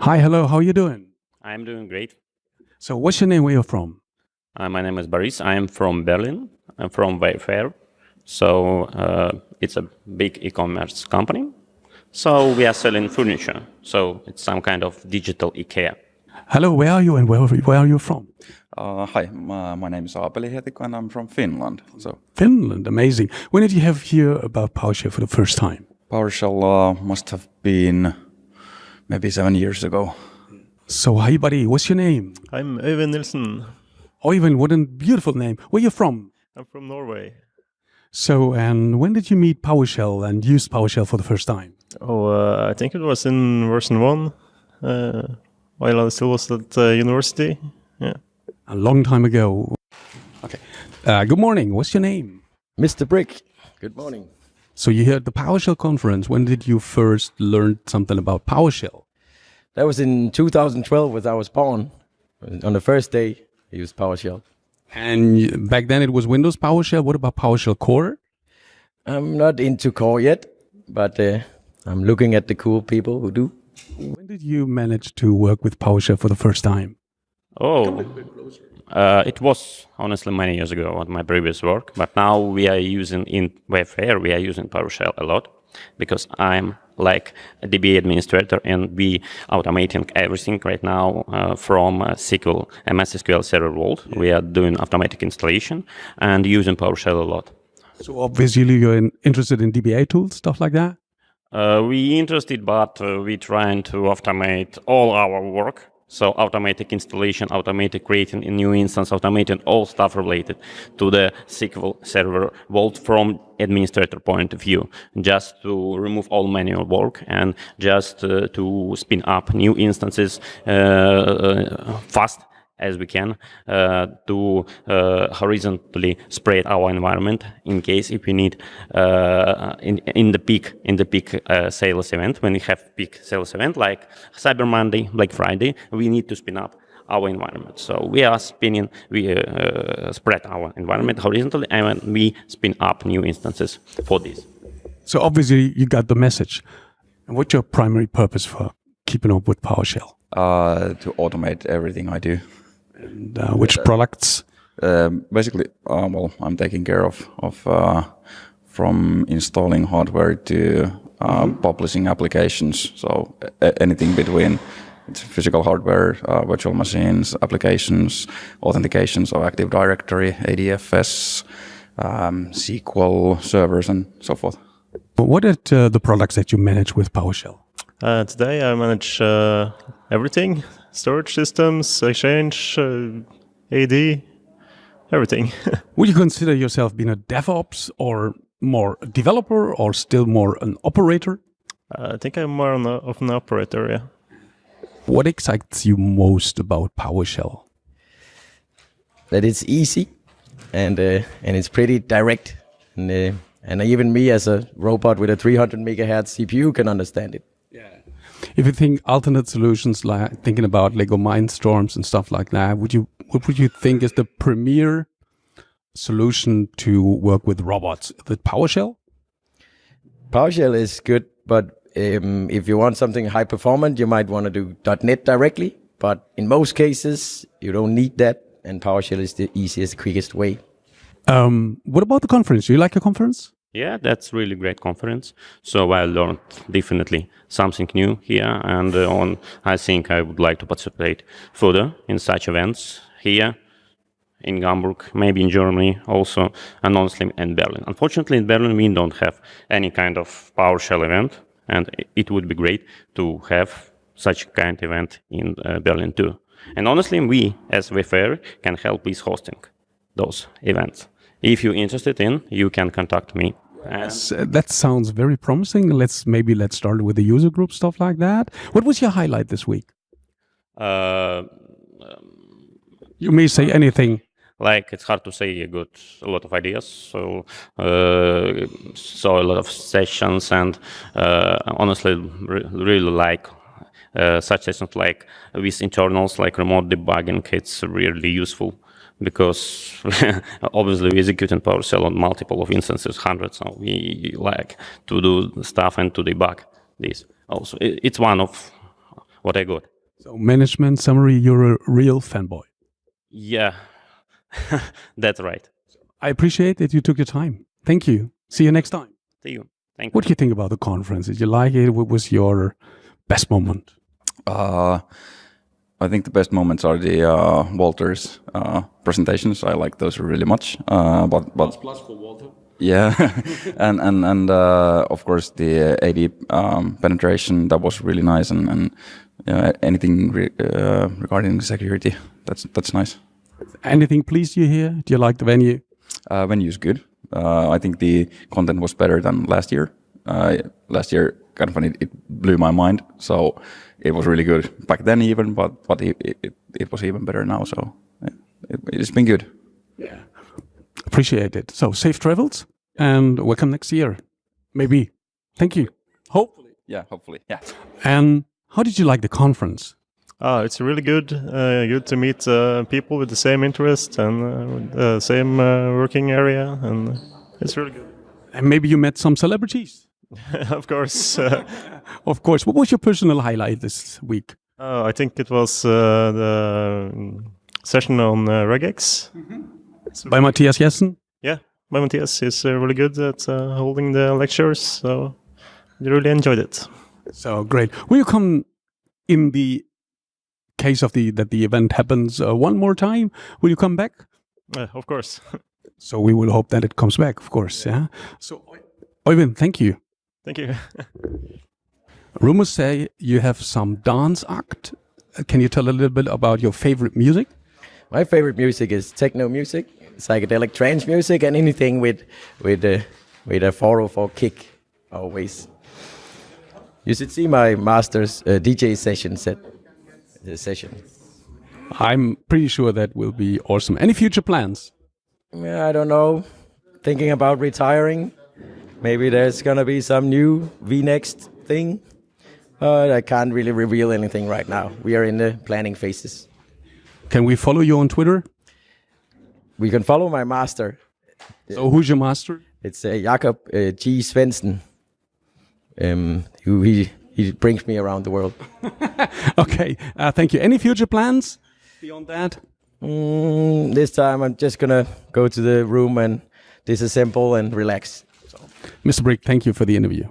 Hi, hello, how are you doing? I'm doing great. So what's your name, where you're from? My name is Boris. I am from Berlin. I'm from Wayfair. So it's a big e-commerce company. So we are selling furniture. So it's some kind of digital IKEA. Hello, where are you and where are you from? Hi, my name is Aapeli Hetiko and I'm from Finland. Finland, amazing. When did you have hear about PowerShell for the first time? PowerShell must have been maybe 7 years ago. So hi buddy, what's your name? I'm Øyvind Nilsen. Øyvind, what a beautiful name. Where are you from? I'm from Norway. So, and when did you meet PowerShell and use PowerShell for the first time? I think it was in version 1, while I still was at university. Yeah. A long time ago. Okay. Good morning. What's your name? Mr. Brick. Good morning. So you here at the PowerShell conference. When did you first learn something about PowerShell? That was in 2012 when I was born. On the first day, I used PowerShell. And back then it was Windows PowerShell. What about PowerShell Core? I'm not into core yet, but I'm looking at the cool people who do. When did you manage to work with PowerShell for the first time? Oh, it was honestly many years ago at my previous work. But now we are using in Wayfair, we are using PowerShell a lot because I'm like a DBA administrator and we automating everything right now from SQL, MS SQL Server Vault. Yeah. We are doing automatic installation and using PowerShell a lot. So obviously you're interested in DBA tools, stuff like that? We interested, but we trying to automate all our work. So automatic installation, automatic creating a new instance, automating all stuff related to the SQL Server Vault from administrator point of view, just to remove all manual work and just to spin up new instances fast as we can to horizontally spread our environment in case if we need in the peak sales event, when we have peak sales event like Cyber Monday, Black Friday, we need to spin up our environment. So we are spinning, we spread our environment horizontally and we spin up new instances for this. So obviously you got the message. And what's your primary purpose for keeping up with PowerShell? To automate everything I do. And which products? Basically, well, I'm taking care of from installing hardware to publishing applications. So anything between it's physical hardware, virtual machines, applications, authentication, so Active Directory, ADFS, SQL servers, and so forth. What are the products that you manage with PowerShell? Today I manage everything. Storage systems, Exchange, AD, everything. Would you consider yourself being a DevOps or more a developer or still more an operator? I think I'm more of an operator, yeah. What excites you most about PowerShell? That it's easy and it's pretty direct. And even me as a robot with a 300 megahertz CPU can understand it. Yeah. If you think alternate solutions, like thinking about Lego Mindstorms and stuff like that, what would you think is the premier solution to work with robots? The PowerShell? PowerShell is good, but if you want something high performant, you might want to do .NET directly. But in most cases, you don't need that, and PowerShell is the easiest, quickest way. What about the conference? Do you like the conference? Yeah, that's really great conference. So I learned definitely something new here, and I think I would like to participate further in such events here in Hamburg, maybe in Germany also, and honestly in Berlin. Unfortunately, in Berlin we don't have any kind of PowerShell event, and it would be great to have such kind of event in Berlin too. And honestly, we as Wayfair can help with hosting those events. If you're interested in, you can contact me. That sounds very promising. Let's start with the user group, stuff like that. What was your highlight this week? You may say anything. Like, it's hard to say. I got a lot of ideas, so a lot of sessions, and honestly, really like such sessions like with internals, like remote debugging. It's really useful. Because obviously we execute in PowerShell on multiple of instances, hundreds, so we like to do stuff and to debug this also. It's one of what I got. So management summary, you're a real fanboy. Yeah, that's right. I appreciate that you took your time. Thank you. See you next time. See you. Thank What do you think about the conference? Did you like it? What was your best moment? I think the best moments are the Walter's presentations. I like those really much. But Plus for Walter. yeah, and of course the AD penetration, that was really nice, and anything regarding security, that's nice. Anything pleased you here? Do you like the venue? Venue is good. I think the content was better than last year. Last year, kind of it blew my mind. So it was really good back then, even, but it was even better now. So it's been good. Yeah, appreciate it. So safe travels and welcome next year, maybe. Thank you. Hopefully. Yeah, hopefully. Yeah. And how did you like the conference? It's really good. Good to meet people with the same interest and the same working area, and it's really good. And maybe you met some celebrities. Of course. Of course. What was your personal highlight this week? I think it was the session on regex. By Matthias Jessen? Yeah, by Matthias. He's really good at holding the lectures, so I really enjoyed it. So great. Will you come in the case of that the event happens one more time? Will you come back? Of course. So we will hope that it comes back, of course. Yeah. So Øyvind, thank you. Thank you. Rumors say you have some dance act. Can you tell a little bit about your favorite music? My favorite music is techno music, psychedelic trance music, and anything with a 404 kick always. You should see my master's DJ session session. I'm pretty sure that will be awesome. Any future plans? Yeah, I don't know. Thinking about retiring. Maybe there's gonna be some new V-Next thing. But I can't really reveal anything right now. We are in the planning phases. Can we follow you on Twitter? We can follow my master. So who's your master? It's Jakob G. Svendsen. He brings me around the world. Okay, thank you. Any future plans beyond that? This time I'm just gonna go to the room and disassemble and relax. Mr. Brick, thank you for the interview.